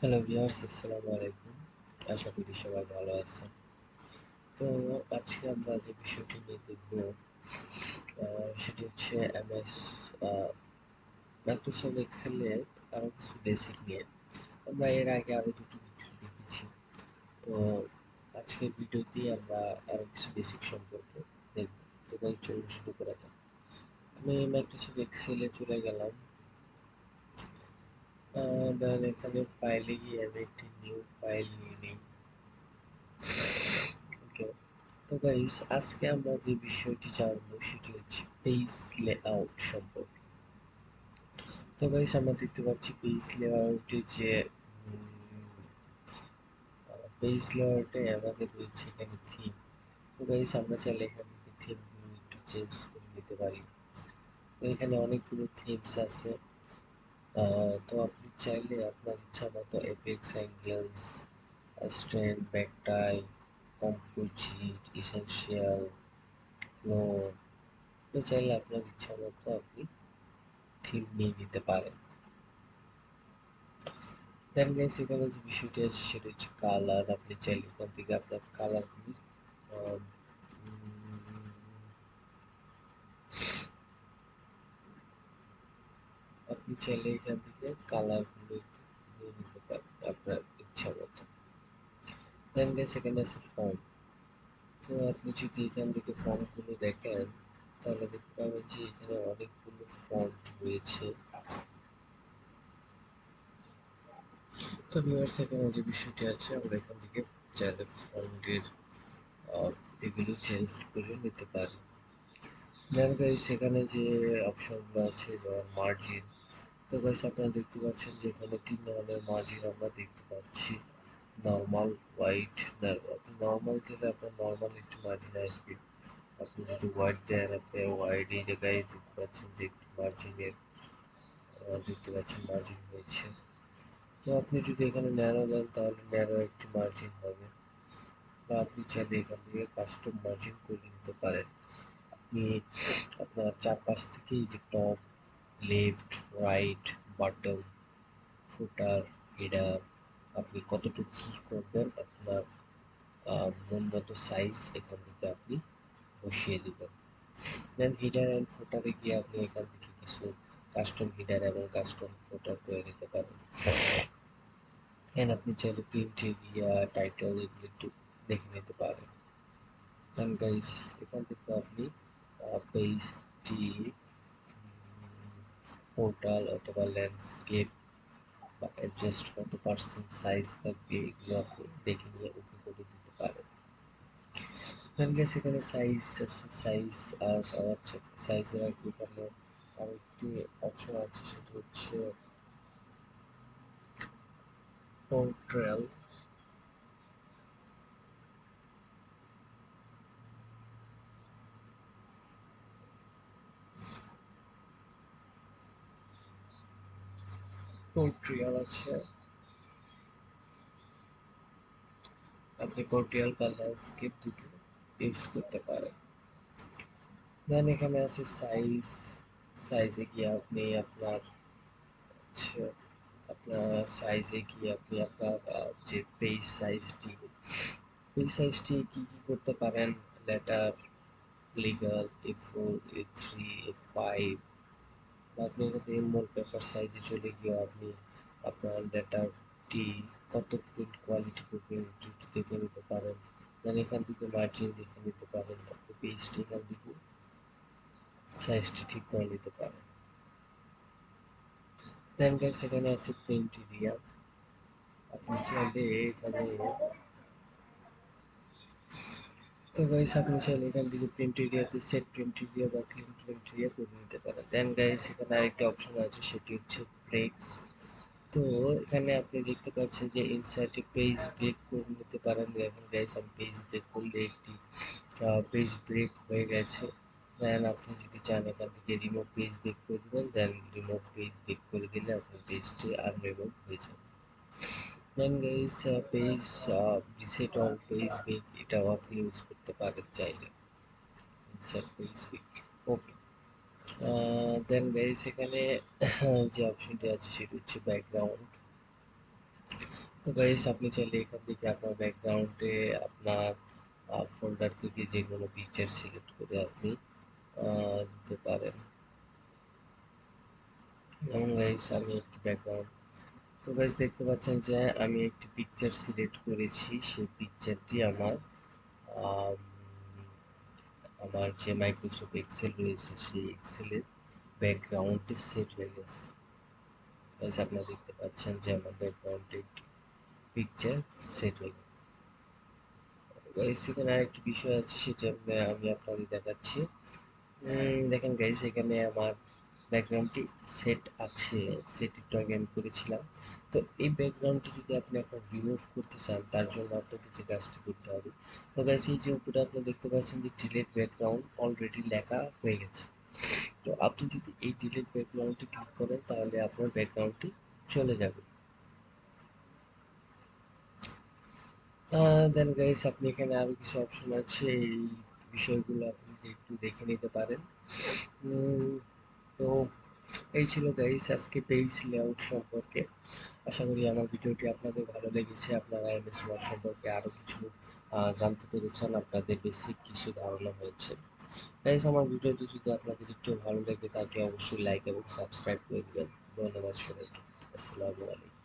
Hello viewers, আসসালামু আলাইকুম। আশা করি সবাই ভালো আছেন। তো আজকে আমরা যে বিষয়টি নিয়ে দেখব সেটি হচ্ছে আ মাইক্রোসফট এক্সেলের আরো কিছু বেসিক নিয়ে। আমরা এর আগে আরো দুটো ভিডিও দেখেছি। তো আজকের ভিডিওতে আমরা আরো কিছু বেসিক সম্পর্কে দেখব। তো ভাই চলুন শুরু করা যাক। আমি মাইক্রোসফট এক্সেলে চলে গেলাম। দেন এখানে ফাইলে গিয়ে আমি একটি নিউ ফাইল নিয়ে নিই। ওকে। তো গাইস, আজকে আমরা যে বিষয়টি জানবো সেটি হচ্ছে পেজ লেআউট সম্পর্কে। তো গাইস, আমরা দেখতে পাচ্ছি পেজ লেআউটে যে পেজ লেআউটে আমাদের রয়েছে এখানে থিম। তো গাইস, আমরা চাইলে এখান থেকে থিমগুলো একটু চেঞ্জ করে নিতে পারি। তো এখানে অনেকগুলো থিমস আছে। তো আপনি চাইলে আপনার ইচ্ছা মতো apex angles, strain, black tie, composite, essential, flow, তো চাইলে আপনার ইচ্ছা মতো আপনি থিম নিয়ে নিতে পারেন। দেন গাইস, এখানে যে বিষয়টি আছে সেটা হচ্ছে কালার। আপনি চাইলে এখান থেকে আপনার কালারগুলি আপনি চাইলে এখান থেকে কালারগুলো একটু নিয়ে নিতে পারেন আপনার ইচ্ছা মতো। দেন গাইস, এখানে আছে ফর্ম। তো আপনি যদি এখান থেকে ফর্মগুলো দেখেন তাহলে দেখতে পাবেন যে এখানে অনেকগুলো ফন্ট রয়েছে। তো ভিউয়ার্স, এখানে যে বিষয়টি আছে আমরা এখান থেকে চাইলে ফন্টের এগুলো চেঞ্জ করে নিতে পারি। দেন গাইস, এখানে যে অপশনগুলো আছে যেমন মার্জিন। তো গাইস, আপনারা দেখতে পাচ্ছেন যে এখানে তিন ধরনের মার্জিন আমরা দেখতে পাচ্ছি। Normal, white. আপনি নর্মাল দিলে আপনার নর্মাল একটু মার্জিন আসবে। আপনি যদি হোয়াইট দেন আপনি হোয়াইট, এই জায়গায় দেখতে পাচ্ছেন যে একটু মার্জিনের দেখতে পাচ্ছেন মার্জিন হয়েছে। তো আপনি যদি এখানে ন্যারো দেন তাহলে ন্যারো একটি মার্জিন হবে, বা আপনি চাইলে এখান থেকে কাস্টম মার্জিন করে নিতে পারেন। আপনি আপনার চারপাশ থেকে এই যে টপ, লেফট, রাইট, বটম, ফুটার, হেডার, আপনি কতটুকু কি করবেন আপনার মন মতো সাইজ এখান থেকে আপনি বসিয়ে দিবেন। দেন হিডার অ্যান্ড ফুটারে গিয়ে আপনি এখান থেকে কিছু কাস্টম হিডার এবং কাস্টম ফুটার করে নিতে পারেন। এন্ড আপনি চাইলে প্রিন্ট এরিয়া, টাইটেল এগুলো একটু দেখে নিতে পারেন। দেন গাইস, এখান থেকে আপনি পেজটি পোর্টাল অথবা ল্যান্ডস্কেপ বা অ্যাডজাস্ট কত পার্সেন্ট সাইজ থাকবে এগুলো আপনি দেখে নিয়ে ওকে করে দিতে পারেন। দেন গাইস, এখানে সাইজ আছে, সাইজ আচ্ছা, সাইজের আর কি এখানে আরেকটি অপশন আছে সেটা হচ্ছে পোর্ট্রেল। পোর্ট্রিয়াল আছে, আপনি পোর্ট্রিয়াল বা ল্যান্ডস্কেপ দুটো ইউজ করতে পারেন। দেন এখানে আছে সাইজ। সাইজে গিয়ে আপনি আপনার হচ্ছে আপনার সাইজে গিয়ে আপনি আপনার যে পেজ সাইজটি কি কি করতে পারেন, letter, legal, A4, A3, A5, বা আপনি যদি মোর পেপার সাইজে চলে গিয়ে আপনি আপনার লেটারটি কত প্রিন্ট কোয়ালিটি করবেন একটু দেখে নিতে পারেন। দেন এখান থেকে মার্জিন দেখে নিতে পারেন, আপনি পেজটি এখান থেকে সাইজটি ঠিক করে নিতে পারেন। দেন গাইস, এখানে আছে প্রিন্ট এরিয়া। আপনি চাইলে এখানে তো গাইস, আপনি চাইলে এখান থেকে প্রিন্ট এরিয়াতে সেট প্রিন্ট এরিয়া বা ক্লিন প্রিন্ট এরিয়া করে নিতে পারেন। দেন গাইস, এখানে আরেকটা অপশন আছে সেটি হচ্ছে ব্রেকস। তো এখানে আপনি দেখতে পাচ্ছেন যে ইনসার্টে পেজ ব্রেক করে নিতে পারেন। দেখেন গাইস, আমি পেজ ব্রেক করলে একটি পেজ ব্রেক হয়ে গেছে। দেন আপনি যদি চান এখান থেকে রিমুভ পেজ ব্রেক করে দেবেন, দেন রিমুভ পেজ ব্রেক করে দিলে আপনার পেজটি আনরিমুভ হয়ে যাবে। Then guys, page reset or page break এটাও আপনি ইউজ করতে পারেন চাইলে। Insert page break, okay. Then guys, এখানে যে অপশনটি আছে সেটা হচ্ছে ব্যাকগ্রাউন্ড। তো গাইস আপনি চাইলে এখান থেকে আপনার ব্যাকগ্রাউন্ডে আপনার ফোল্ডার থেকে যে কোনো পিকচার সিলেক্ট করে আপনি দিতে পারেন। যেমন গাইস আমি একটি ব্যাকগ্রাউন্ড, তো গাইস দেখতে পাচ্ছেন যে আমি একটি পিকচার সিলেক্ট করেছি, সেই পিকচারটি আম, আমার যে মাইক্রোসফট এক্সেল রয়েছে সেই এক্সেলের ব্যাকগ্রাউন্ডে সেট হয়ে গেছে। গাইস আপনারা দেখতে পাচ্ছেন যে আমার ব্যাকগ্রাউন্ডে একটি পিকচার সেট হয়ে গেছে। গাইস এখানে আরেকটি বিষয় আছে, সেটা আমি আপনাদের দেখাচ্ছি। দেখেন গাইস এখানে আমার ব্যাকগ্রাউন্ডটি সেট আছে, সেট একটু আগে আমি করেছিলাম। তো এই ব্যাকগ্রাউন্ডটি যদি আপনি এখন রিমুভ করতে চান, তার জন্য আপনাকে যে কাজটি করতে হবে, তো গাইস এই যে উপরে আপনি দেখতে পাচ্ছেন যে ডিলিট ব্যাকগ্রাউন্ড অলরেডি লেখা হয়ে গেছে। তো আপনি যদি এই ডিলিট ব্যাকগ্রাউন্ডটি ক্লিক করেন তাহলে আপনার ব্যাকগ্রাউন্ডটি চলে যাবে। দেন গাইস আপনি এখানে আরো কিছু অপশন আছে, এই বিষয়গুলো আপনি একটু দেখে নিতে পারেন। উম, তো এই ছিল গাইস আজকে পেজ লেআউট সম্পর্কে। আশা করি আমার ভিডিওটি আপনাদের ভালো লেগেছে, আপনারা এমএস ওয়ার্ড সম্পর্কে আরো কিছু জানতে পেরেছেন, আপনাদের বেসিক কিছু ধারণা হয়েছে। গাইস আমার ভিডিওটি যদি আপনাদের একটু ভালো লেগে থাকে অবশ্যই লাইক এবং সাবস্ক্রাইব করে দিবেন। ধন্যবাদ সবাইকে। আসসালামু আলাইকুম।